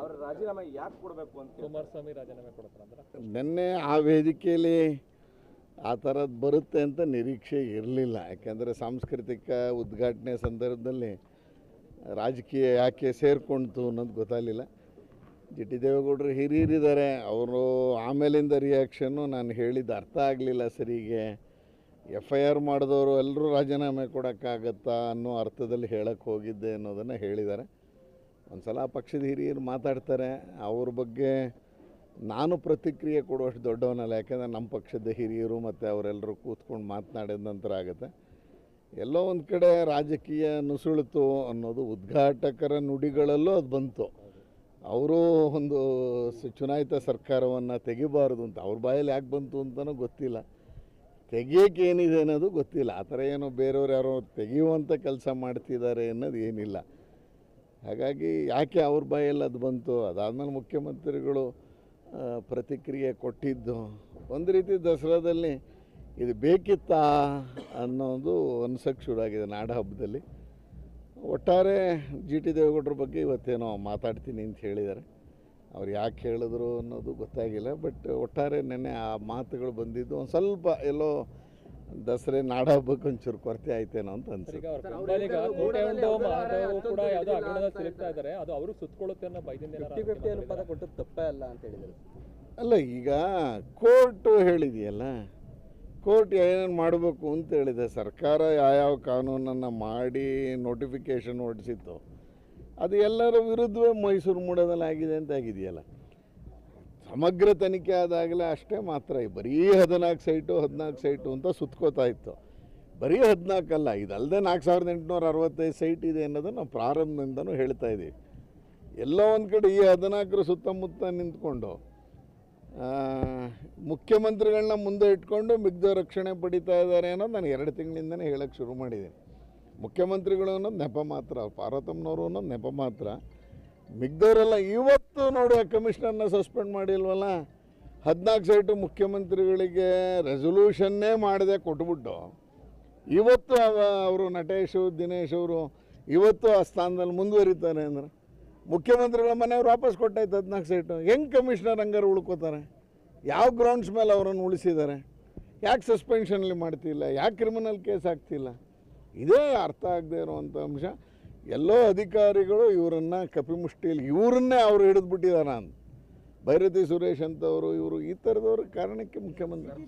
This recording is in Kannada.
ಅವರ ರಾಜೀನಾಮೆ ಯಾಕೆ ಕೊಡಬೇಕು ಅಂತ ಕುಮಾರಸ್ವಾಮಿ ರಾಜೀನಾಮೆ ಕೊಡ್ತಾರಂದ್ರೆ ನಿನ್ನೆ ಆ ವೇದಿಕೆಯಲ್ಲಿ ಆ ಥರದ್ದು ಬರುತ್ತೆ ಅಂತ ನಿರೀಕ್ಷೆ ಇರಲಿಲ್ಲ. ಯಾಕೆಂದರೆ ಸಾಂಸ್ಕೃತಿಕ ಉದ್ಘಾಟನೆ ಸಂದರ್ಭದಲ್ಲಿ ರಾಜಕೀಯ ಯಾಕೆ ಸೇರಿಕೊಳ್ತು ಅನ್ನೋದು ಗೊತ್ತಾಗಲಿಲ್ಲ. ಜಿ ಟಿ ದೇವೇಗೌಡರು ಹಿರಿಯರಿದ್ದಾರೆ, ಅವರು ಆಮೇಲಿಂದ ರಿಯಾಕ್ಷನ್ನು ನಾನು ಹೇಳಿದ್ದು ಅರ್ಥ ಆಗಲಿಲ್ಲ ಸರಿಗೆ. FIR ಮಾಡಿದವರು ಎಲ್ಲರೂ ರಾಜೀನಾಮೆ ಕೊಡೋಕ್ಕಾಗತ್ತಾ ಅನ್ನೋ ಅರ್ಥದಲ್ಲಿ ಹೇಳಕ್ಕೆ ಹೋಗಿದ್ದೆ ಅನ್ನೋದನ್ನು ಹೇಳಿದ್ದಾರೆ. ಒಂದು ಸಲ ಪಕ್ಷದ ಹಿರಿಯರು ಮಾತಾಡ್ತಾರೆ, ಅವ್ರ ಬಗ್ಗೆ ನಾನು ಪ್ರತಿಕ್ರಿಯೆ ಕೊಡುವಷ್ಟು ದೊಡ್ಡವನಲ್ಲ. ಯಾಕೆಂದರೆ ನಮ್ಮ ಪಕ್ಷದ ಹಿರಿಯರು ಮತ್ತು ಅವರೆಲ್ಲರೂ ಕೂತ್ಕೊಂಡು ಮಾತನಾಡಿದ ನಂತರ ಆಗುತ್ತೆ. ಎಲ್ಲೋ ಒಂದು ಕಡೆ ರಾಜಕೀಯ ನುಸುಳಿತು ಅನ್ನೋದು ಉದ್ಘಾಟಕರ ನುಡಿಗಳಲ್ಲೂ ಅದು ಬಂತು. ಅವರು ಒಂದು ಚುನಾಯಿತ ಸರ್ಕಾರವನ್ನು ತೆಗಿಬಾರ್ದು ಅಂತ ಅವ್ರ ಬಾಯಲ್ಲಿ ಯಾಕೆ ಬಂತು ಅಂತಲೂ ಗೊತ್ತಿಲ್ಲ, ತೆಗಿಯೋಕ್ಕೆ ಏನಿದೆ ಅನ್ನೋದು ಗೊತ್ತಿಲ್ಲ. ಆ ಥರ ಏನೋ ಬೇರೆಯವ್ರು ಯಾರೋ ತೆಗೆಯುವಂಥ ಕೆಲಸ ಮಾಡ್ತಿದ್ದಾರೆ ಅನ್ನೋದು ಏನಿಲ್ಲ. ಹಾಗಾಗಿ ಯಾಕೆ ಅವ್ರ ಬಾಯಲ್ಲಿ ಅದು ಬಂತು, ಅದಾದಮೇಲೆ ಮುಖ್ಯಮಂತ್ರಿಗಳು ಪ್ರತಿಕ್ರಿಯೆ ಕೊಟ್ಟಿದ್ದು ಒಂದು ರೀತಿ ದಸರಾದಲ್ಲಿ ಇದು ಬೇಕಿತ್ತಾ ಅನ್ನೋದು ಅನ್ಸೋಕ್ಕೆ ಶುರುವಾಗಿದೆ ನಾಡ ಹಬ್ಬದಲ್ಲಿ. ಒಟ್ಟಾರೆ ಜಿ ಟಿ ದೇವೇಗೌಡರ ಬಗ್ಗೆ ಇವತ್ತೇನೋ ಮಾತಾಡ್ತೀನಿ ಅಂತ ಹೇಳಿದ್ದಾರೆ. ಅವ್ರು ಯಾಕೆ ಹೇಳಿದ್ರು ಅನ್ನೋದು ಗೊತ್ತಾಗಿಲ್ಲ. ಬಟ್ ಒಟ್ಟಾರೆ ನೆನ್ನೆ ಆ ಮಾತುಗಳು ಬಂದಿದ್ದು ಒಂದು ಸ್ವಲ್ಪ ಎಲ್ಲೋ ದಸರೆ ನಾಡ ಹಬ್ಬಕ್ಕೆ ಒಂಚೂರು ಕೊರತೆ ಆಯ್ತೇನೋ ಅಂತ ಅನ್ಸುತ್ತೆ. ಅದು ಅವರು ಸುತ್ತಕೊಳ್ಳುತ್ತೆ ಅನ್ನೋ ಪದ ಕೊಟ್ಟದ್ದು ತಪ್ಪೇ ಅಲ್ಲ ಅಂತ ಹೇಳಿದರು. ಅಲ್ಲ, ಈಗ ಕೋರ್ಟು ಹೇಳಿದೆಯಲ್ಲ, ಕೋರ್ಟ್ ಏನೇನು ಮಾಡಬೇಕು ಅಂತ ಹೇಳಿದೆ. ಸರ್ಕಾರ ಯಾವ್ಯಾವ ಕಾನೂನನ್ನು ಮಾಡಿ ನೋಟಿಫಿಕೇಷನ್ ಹೊರಡಿಸಿತ್ತು ಅದು ಎಲ್ಲರ ವಿರುದ್ಧವೇ ಮೈಸೂರು ಮೂಡೋದಲ್ಲಿ ಆಗಿದೆ ಅಂತ ಆಗಿದೆಯಲ್ಲ. ಸಮಗ್ರ ತನಿಖೆ ಆದಾಗಲೇ ಅಷ್ಟೇ ಮಾತ್ರ ಬರೀ 14 ಸೈಟು ಅಂತ ಸುತ್ಕೋತಾ ಇತ್ತು. ಬರೀ 14 ಅಲ್ಲ, ಇದಲ್ಲದೆ 4865 ಸೈಟ್ ಇದೆ ಅನ್ನೋದನ್ನು ನಾವು ಪ್ರಾರಂಭದಿಂದನೂ ಹೇಳ್ತಾ ಇದ್ದೀವಿ. ಎಲ್ಲೋ ಒಂದು ಕಡೆ ಈ 14 ಸುತ್ತಮುತ್ತ ನಿಂತ್ಕೊಂಡು ಮುಖ್ಯಮಂತ್ರಿಗಳನ್ನ ಮುಂದೆ ಇಟ್ಕೊಂಡು ಮಿಗ್ದ ರಕ್ಷಣೆ ಪಡಿತಾ ಇದ್ದಾರೆ ಅನ್ನೋದು ನಾನು 2 ತಿಂಗಳಿಂದನೇ ಹೇಳೋಕ್ಕೆ ಶುರು ಮಾಡಿದ್ದೀನಿ. ಮುಖ್ಯಮಂತ್ರಿಗಳು ಅನ್ನೋದು ನೆಪ ಮಾತ್ರ, ಪಾರ್ವತಮ್ಮನವರು ಅನ್ನೋದು ನೆಪ ಮಾತ್ರ. ಮಿಗ್ದವರೆಲ್ಲ ಇವತ್ತು ನೋಡಿ ಕಮಿಷನರ್ನ ಸಸ್ಪೆಂಡ್ ಮಾಡಿಲ್ವಲ್ಲ, 14 ಸೈಟು ಮುಖ್ಯಮಂತ್ರಿಗಳಿಗೆ ರೆಸೊಲ್ಯೂಷನ್ನೇ ಮಾಡದೆ ಕೊಟ್ಬಿಟ್ಟು ಇವತ್ತು ಅವರು ನಟೇಶು ದಿನೇಶ್ ಅವರು ಇವತ್ತು ಆ ಸ್ಥಾನದಲ್ಲಿ ಮುಂದುವರಿತಾರೆ ಅಂದ್ರೆ ಮುಖ್ಯಮಂತ್ರಿಗಳ ಮನೆಯವ್ರು ವಾಪಸ್ ಕೊಟ್ಟಾಯ್ತು 14 ಸೈಟು. ಹೆಂಗೆ ಕಮಿಷನರ್ ಹಂಗಾರು ಉಳ್ಕೋತಾರೆ? ಯಾವ ಗ್ರೌಂಡ್ಸ್ ಮೇಲೆ ಅವರನ್ನು ಉಳಿಸಿದ್ದಾರೆ? ಯಾಕೆ ಸಸ್ಪೆನ್ಷನಲ್ಲಿ ಮಾಡ್ತಿಲ್ಲ? ಯಾಕೆ ಕ್ರಿಮಿನಲ್ ಕೇಸ್ ಆಗ್ತಿಲ್ಲ? ಇದೇ ಅರ್ಥ ಆಗದೆ ಇರುವಂಥ ಅಂಶ. ಎಲ್ಲೋ ಅಧಿಕಾರಿಗಳು ಇವರನ್ನು ಕಪಿಮುಷ್ಟಿಯಲ್ಲಿ ಇವರನ್ನೇ ಅವರು ಹಿಡಿದ್ಬಿಟ್ಟಿದ್ದಾರೆ ಅಂತ. ಭೈರತಿ ಸುರೇಶ್ ಅಂತವರು ಇವರು ಈ ಥರದವ್ರ ಕಾರಣಕ್ಕೆ ಮುಖ್ಯಮಂತ್ರಿ